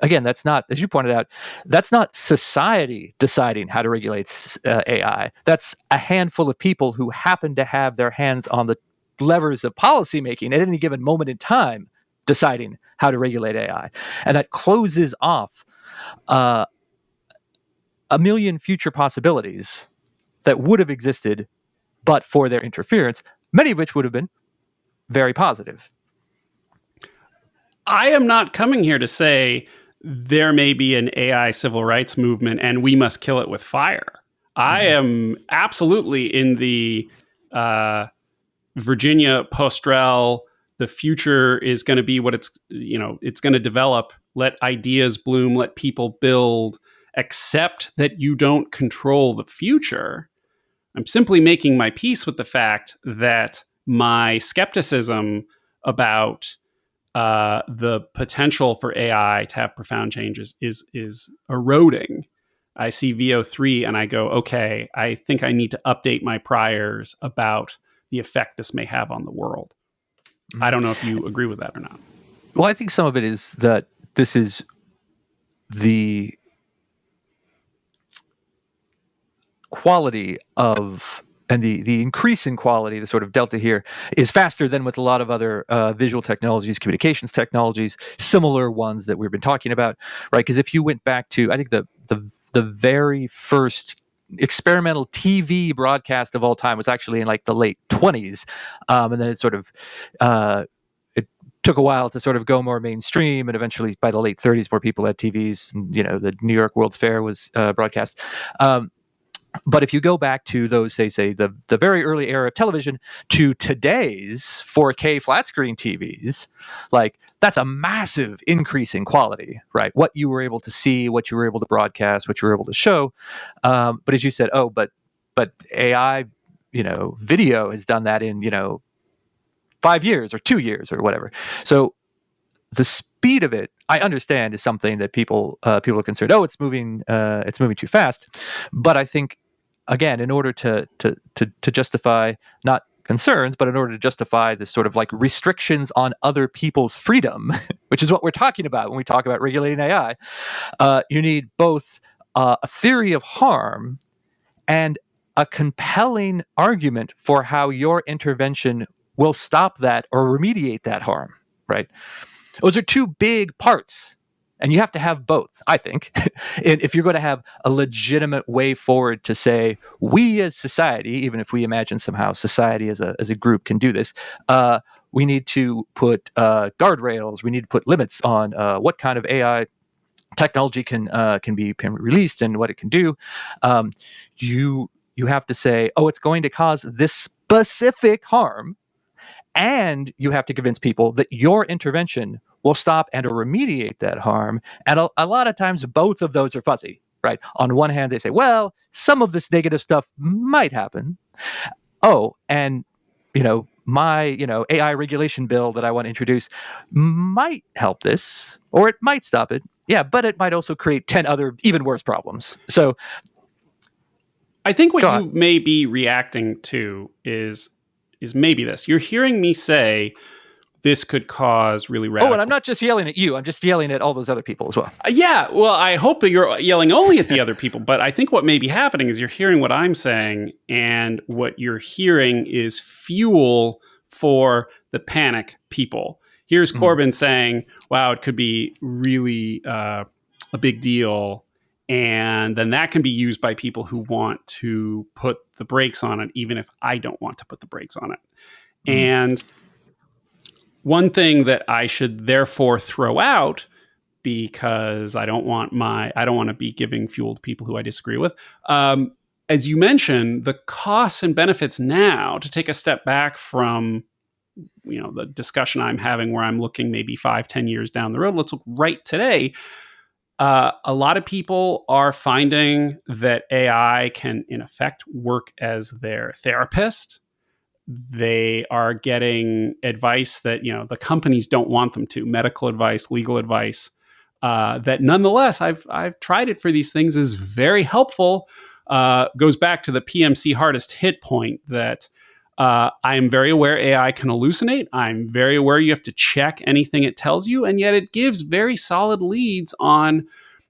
again, that's not, as you pointed out, that's not society deciding how to regulate AI. That's a handful of people who happen to have their hands on the levers of policymaking at any given moment in time deciding how to regulate AI. And that closes off a million future possibilities that would have existed but for their interference, many of which would have been very positive. I am not coming here to say there may be an AI civil rights movement and we must kill it with fire. I am absolutely in the Virginia post-rel, the future is going to be what it's going to develop. Let ideas bloom, let people build, accept that you don't control the future. I'm simply making my peace with the fact that my skepticism about the potential for AI to have profound changes is eroding. I see VO3 and I go, okay, I think I need to update my priors about the effect this may have on the world. I don't know if you agree with that or not. Well, I think some of it is that this is the quality of, and the increase in quality, the sort of delta here, is faster than with a lot of other visual technologies, communications technologies, similar ones that we've been talking about, right? Because if you went back to, I think the very first experimental TV broadcast of all time was actually in like the late 20s, and then it sort of it took a while to sort of go more mainstream, and eventually by the late 30s, more people had TVs. And, the New York World's Fair was broadcast. But if you go back to those, say the very early era of television to today's 4K flat screen TVs, like that's a massive increase in quality, right? What you were able to see, what you were able to broadcast, what you were able to show. But as you said, but AI, video has done that in 5 years or 2 years or whatever. So the speed of it, I understand, is something that people are concerned. Oh, it's moving too fast. But I think, again, in order to justify not concerns, but in order to justify this sort of like restrictions on other people's freedom, which is what we're talking about when we talk about regulating AI, you need both a theory of harm and a compelling argument for how your intervention will stop that or remediate that harm, right? Those are two big parts, and you have to have both, I think. And if you're going to have a legitimate way forward to say, we as society, even if we imagine somehow society as a group can do this, we need to put guardrails, we need to put limits on what kind of AI technology can be released and what it can do. You have to say, oh, it's going to cause this specific harm, and you have to convince people that your intervention will stop and or remediate that harm. And a lot of times, both of those are fuzzy, right? On one hand, they say, well, some of this negative stuff might happen. Oh, and, my, AI regulation bill that I want to introduce might help this, or it might stop it. Yeah, but it might also create 10 other even worse problems. So I think what you may be reacting to is maybe this. You're hearing me say this could cause really radical... Oh, and I'm not just yelling at you. I'm just yelling at all those other people as well. Yeah, well, I hope that you're yelling only at the other people. But I think what may be happening is you're hearing what I'm saying, and what you're hearing is fuel for the panic people. Here's Corbin saying, wow, it could be really a big deal. And then that can be used by people who want to put the brakes on it, even if I don't want to put the brakes on it. And one thing that I should therefore throw out, because I don't want to be giving fuel to people who I disagree with. As you mentioned, the costs and benefits now, to take a step back from the discussion I'm having where I'm looking maybe 5-10 years down the road, let's look right today. A lot of people are finding that AI can, in effect, work as their therapist. They are getting advice that the companies don't want them to, medical advice, legal advice. That nonetheless, I've tried it for these things, is very helpful. Goes back to the PMC hardest hit point that I am very aware AI can hallucinate. I'm very aware you have to check anything it tells you, and yet it gives very solid leads on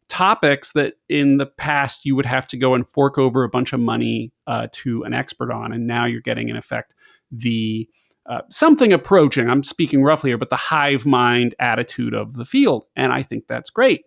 topics that in the past you would have to go and fork over a bunch of money to an expert on, and now you're getting, in effect, the something approaching, I'm speaking roughly here, but the hive mind attitude of the field. And I think that's great.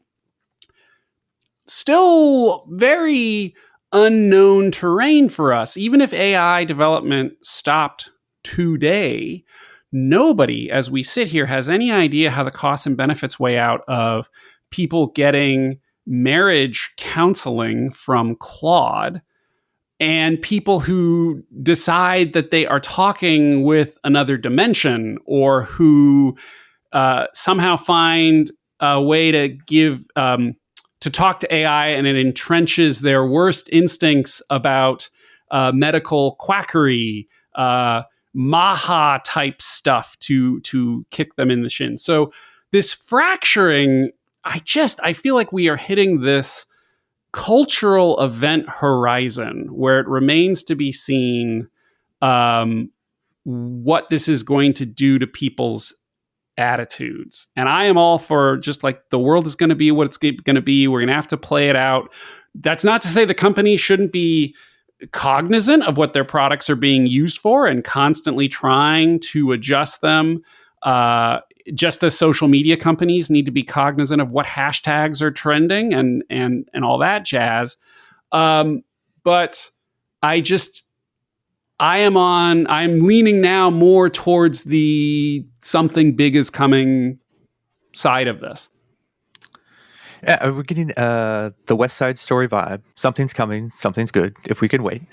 Still very unknown terrain for us. Even if AI development stopped today, nobody, as we sit here, has any idea how the costs and benefits weigh out of people getting marriage counseling from Claude, and people who decide that they are talking with another dimension, or who somehow find a way to to talk to AI, and it entrenches their worst instincts about medical quackery, Maha type stuff to kick them in the shin. So this fracturing, I feel like we are hitting this cultural event horizon where it remains to be seen what this is going to do to people's attitudes. And I am all for, just like, the world is going to be what it's going to be. We're going to have to play it out. That's not to say the company shouldn't be cognizant of what their products are being used for and constantly trying to adjust them. Just as social media companies need to be cognizant of what hashtags are trending and all that jazz. But I'm leaning now more towards the something big is coming side of this. Yeah, we're getting the West Side Story vibe. Something's coming, something's good, if we can wait.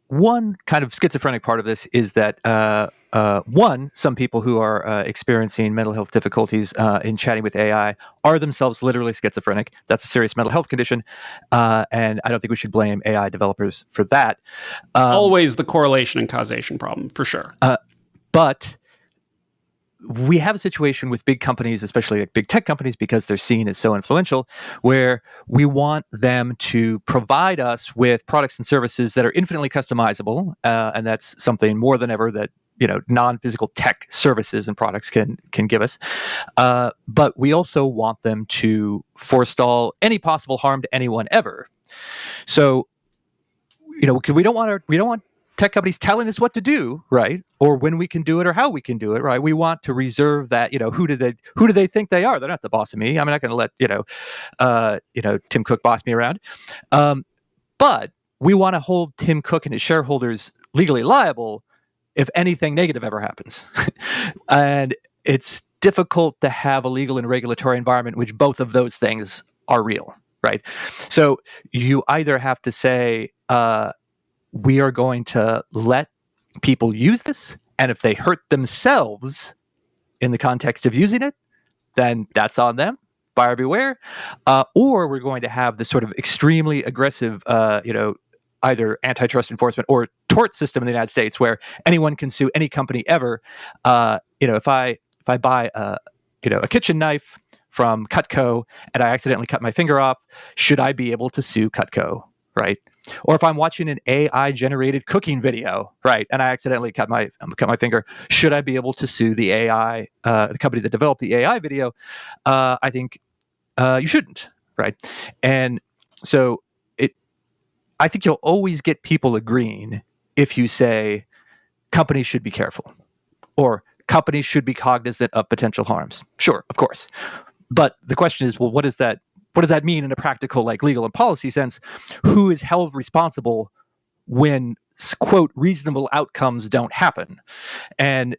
One kind of schizophrenic part of this is that some people who are experiencing mental health difficulties in chatting with AI are themselves literally schizophrenic. That's a serious mental health condition, and I don't think we should blame AI developers for that. Always the correlation and causation problem, for sure. But we have a situation with big companies, especially like big tech companies, because they're seen as so influential, where we want them to provide us with products and services that are infinitely customizable, and that's something more than ever that non-physical tech services and products can give us. But we also want them to forestall any possible harm to anyone ever. So, because we don't want tech companies telling us what to do, right? Or when we can do it, or how we can do it, right? We want to reserve that. Who do they think they are? They're not the boss of me. I'm not going to let Tim Cook boss me around. But we want to hold Tim Cook and his shareholders legally liable if anything negative ever happens. And it's difficult to have a legal and regulatory environment in which both of those things are real, right? So you either have to say, we are going to let people use this, and if they hurt themselves in the context of using it, then that's on them, buyer beware. Or we're going to have this sort of extremely aggressive, either antitrust enforcement or tort system in the United States, where anyone can sue any company ever. If I buy a kitchen knife from Cutco and I accidentally cut my finger off, should I be able to sue Cutco, right? Or if I'm watching an AI-generated cooking video, right, and I accidentally cut my finger, should I be able to sue the AI, the company that developed the AI video? I think you shouldn't, right? And so I think you'll always get people agreeing if you say, companies should be careful, or companies should be cognizant of potential harms. Sure, of course. But the question is, well, what does that mean in a practical, like legal and policy sense? Who is held responsible when, quote, reasonable outcomes don't happen? And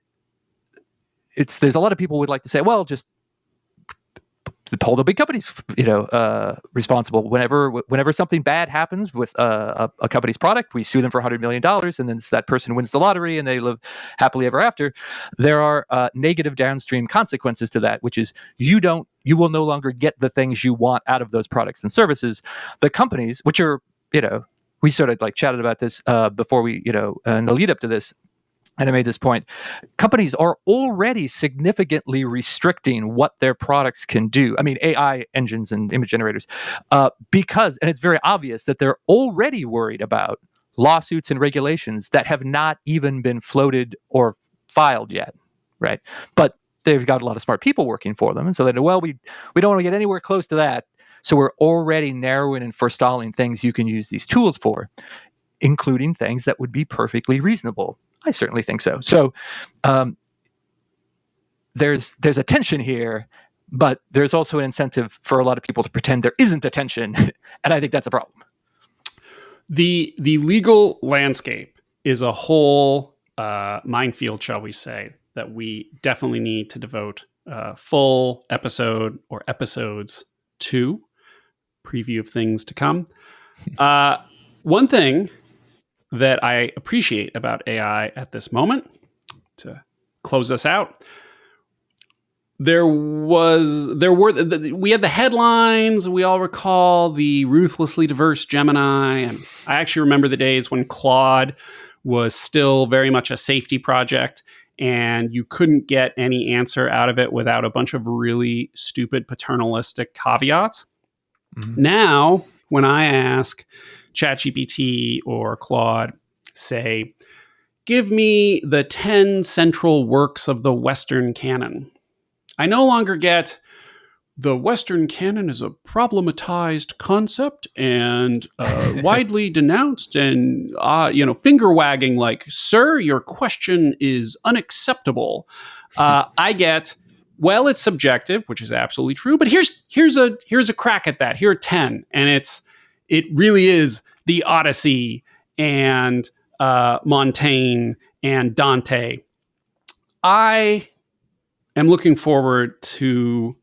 there's a lot of people would like to say, well, just hold the big companies, responsible. Whenever something bad happens with a company's product, we sue them for $100 million, and then that person wins the lottery and they live happily ever after. There are negative downstream consequences to that, which is you will no longer get the things you want out of those products and services. The companies, which are, we sort of like chatted about this before we, in the lead up to this, and I made this point, companies are already significantly restricting what their products can do. I mean, AI engines and image generators, because, and it's very obvious that they're already worried about lawsuits and regulations that have not even been floated or filed yet, right? But they've got a lot of smart people working for them. And so they know, well, we don't want to get anywhere close to that. So we're already narrowing and forestalling things you can use these tools for, including things that would be perfectly reasonable. I certainly think so. So there's a tension here, but there's also an incentive for a lot of people to pretend there isn't a tension, and I think that's a problem. The legal landscape is a whole minefield, shall we say, that we definitely need to devote a full episode or episodes to. Preview of things to come. One thing that I appreciate about AI at this moment, to close us out, we had the headlines. We all recall the ruthlessly diverse Gemini, and I actually remember the days when Claude was still very much a safety project, and you couldn't get any answer out of it without a bunch of really stupid paternalistic caveats. Mm-hmm. Now, when I ask ChatGPT or Claude, say, give me the 10 central works of the Western canon, I no longer get the Western canon is a problematized concept and widely denounced and, finger wagging like, sir, your question is unacceptable. I get, well, it's subjective, which is absolutely true, but here's a crack at that. Here are 10, and it really is the Odyssey and Montaigne and Dante. I am looking forward to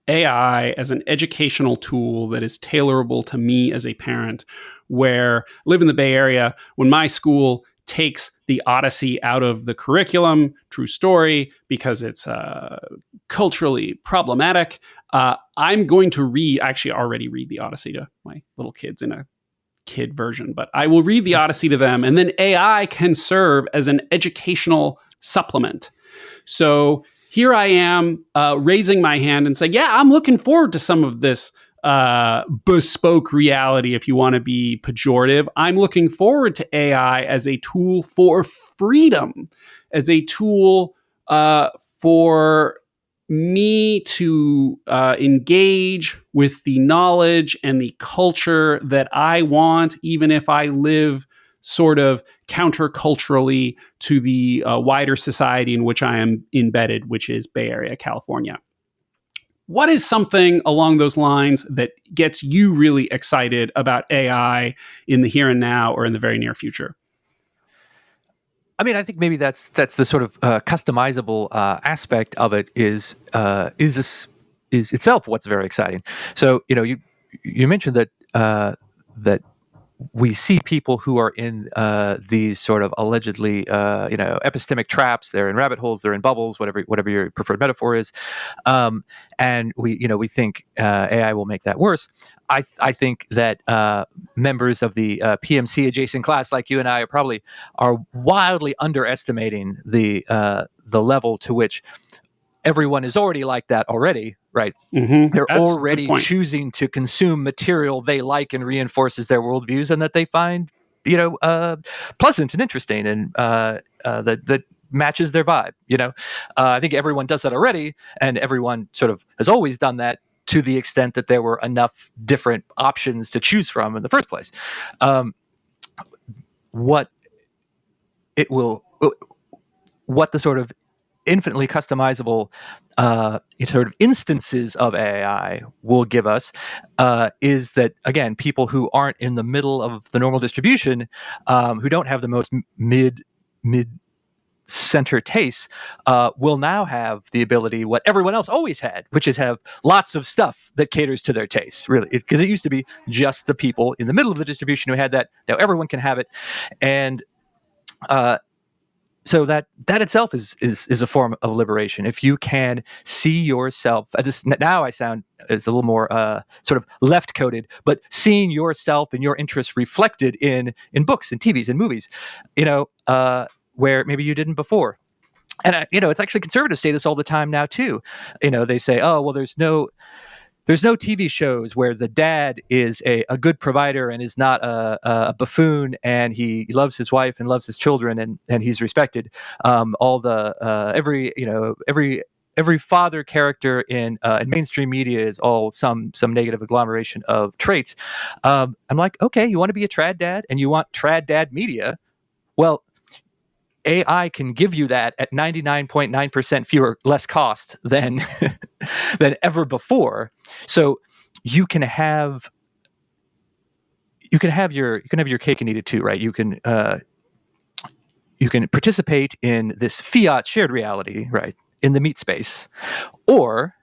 AI as an educational tool that is tailorable to me as a parent, where I live in the Bay Area. When my school takes the Odyssey out of the curriculum, true story, because it's culturally problematic, I'm going to already read the Odyssey to my little kids in a kid version, but I will read the Odyssey to them, and then AI can serve as an educational supplement. So here I am raising my hand and saying, yeah, I'm looking forward to some of this bespoke reality, if you want to be pejorative. I'm looking forward to AI as a tool for freedom, as a tool for me to engage with the knowledge and the culture that I want, even if I live sort of counterculturally to the wider society in which I am embedded, which is Bay Area, California. What is something along those lines that gets you really excited about AI in the here and now or in the very near future? I mean, I think maybe that's the sort of customizable aspect of it is itself what's very exciting. So you mentioned that we see people who are in these sort of allegedly epistemic traps. They're in rabbit holes. They're in bubbles. Whatever your preferred metaphor is, and we think AI will make that worse. I think that members of the PMC adjacent class, like you and I, are wildly underestimating the level to which everyone is already like that already, right? Mm-hmm. They're That's already choosing to consume material they like and reinforces their worldviews and that they find, pleasant and interesting and that matches their vibe. I think everyone does that already, and everyone sort of has always done that to the extent that there were enough different options to choose from in the first place. What what the sort of infinitely customizable sort of instances of AI will give us is that, again, people who aren't in the middle of the normal distribution, who don't have the most mid center tastes, will now have the ability, what everyone else always had, which is have lots of stuff that caters to their tastes, really. Because it used to be just the people in the middle of the distribution who had that. Now everyone can have it. And so that itself is a form of liberation. If you can see yourself, now I sound it's a little more sort of left coded, but seeing yourself and your interests reflected in books and TVs and movies, where maybe you didn't before. And it's actually conservatives say this all the time now too. They say, oh well, there's no TV shows where the dad is a good provider and is not a buffoon, and he loves his wife and loves his children, and he's respected. Every father character in mainstream media is all some negative agglomeration of traits. I'm like, okay, you want to be a trad dad and you want trad dad media? Well, AI can give you that at 99.9% less cost than than ever before. So you can have your cake and eat it too, right? You can participate in this fiat shared reality, right, in the meat space, or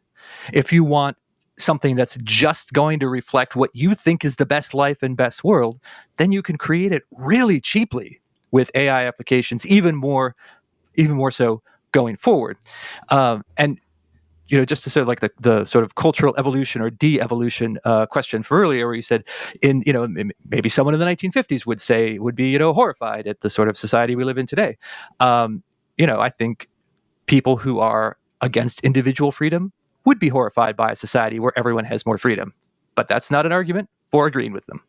if you want something that's just going to reflect what you think is the best life and best world, then you can create it really cheaply with AI applications, even more so going forward. And just to say, like the sort of cultural evolution or de-evolution question from earlier, where you said, maybe someone in the 1950s would be horrified at the sort of society we live in today. I think people who are against individual freedom would be horrified by a society where everyone has more freedom. But that's not an argument for agreeing with them.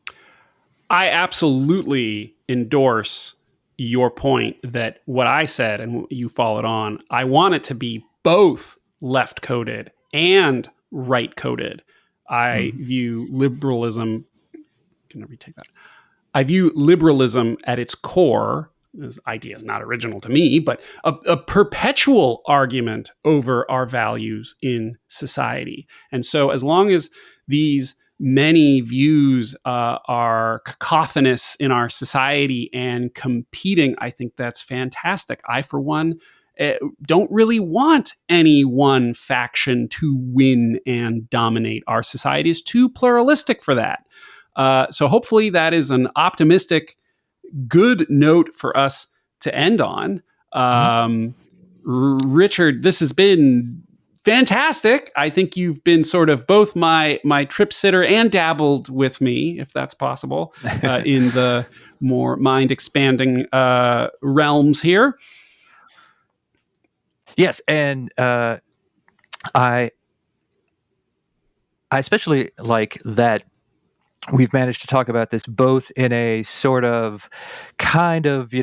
I absolutely endorse your point that what I said and you followed on, I want it to be both left coded and right coded. I view liberalism. Can I retake that? I view liberalism at its core. This idea is not original to me, but a perpetual argument over our values in society. And so as long as these many views are cacophonous in our society and competing, I think that's fantastic. I, for one, don't really want any one faction to win and dominate. Our society is too pluralistic for that. So hopefully that is an optimistic, good note for us to end on. Richard, this has been fantastic. I think you've been sort of both my trip sitter and dabbled with me, if that's possible, in the more mind expanding realms here. Yes, and I especially like that we've managed to talk about this both in a sort of kind of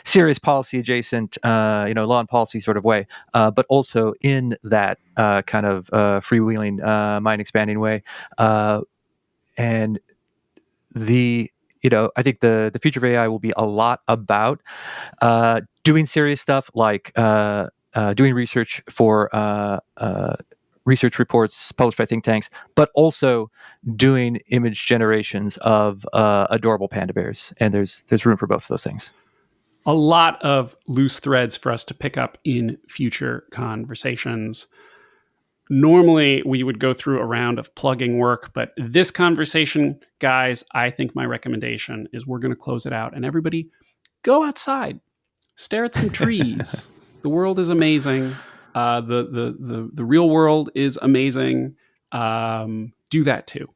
serious policy adjacent law and policy sort of way, but also in that kind of freewheeling mind expanding way, and I think the future of AI will be a lot about doing serious stuff like doing research for research reports published by think tanks, but also doing image generations of adorable panda bears. And there's room for both of those things. A lot of loose threads for us to pick up in future conversations. Normally, we would go through a round of plugging work, but this conversation, guys, I think my recommendation is we're going to close it out. And everybody, go outside, stare at some trees. The world is amazing. The real world is amazing. Do that too.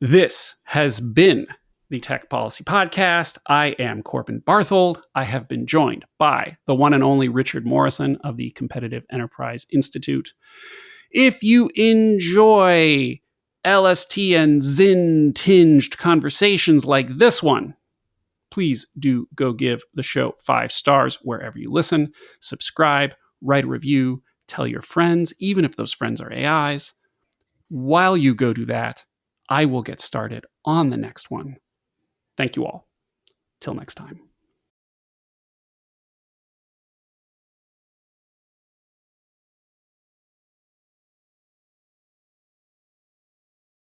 This has been the Tech Policy Podcast. I am Corbin Barthold. I have been joined by the one and only Richard Morrison of the Competitive Enterprise Institute. If you enjoy LST and Zin-tinged conversations like this one, please do go give the show 5 stars wherever you listen. Subscribe, write a review, tell your friends, even if those friends are AIs. While you go do that, I will get started on the next one. Thank you all. Till next time.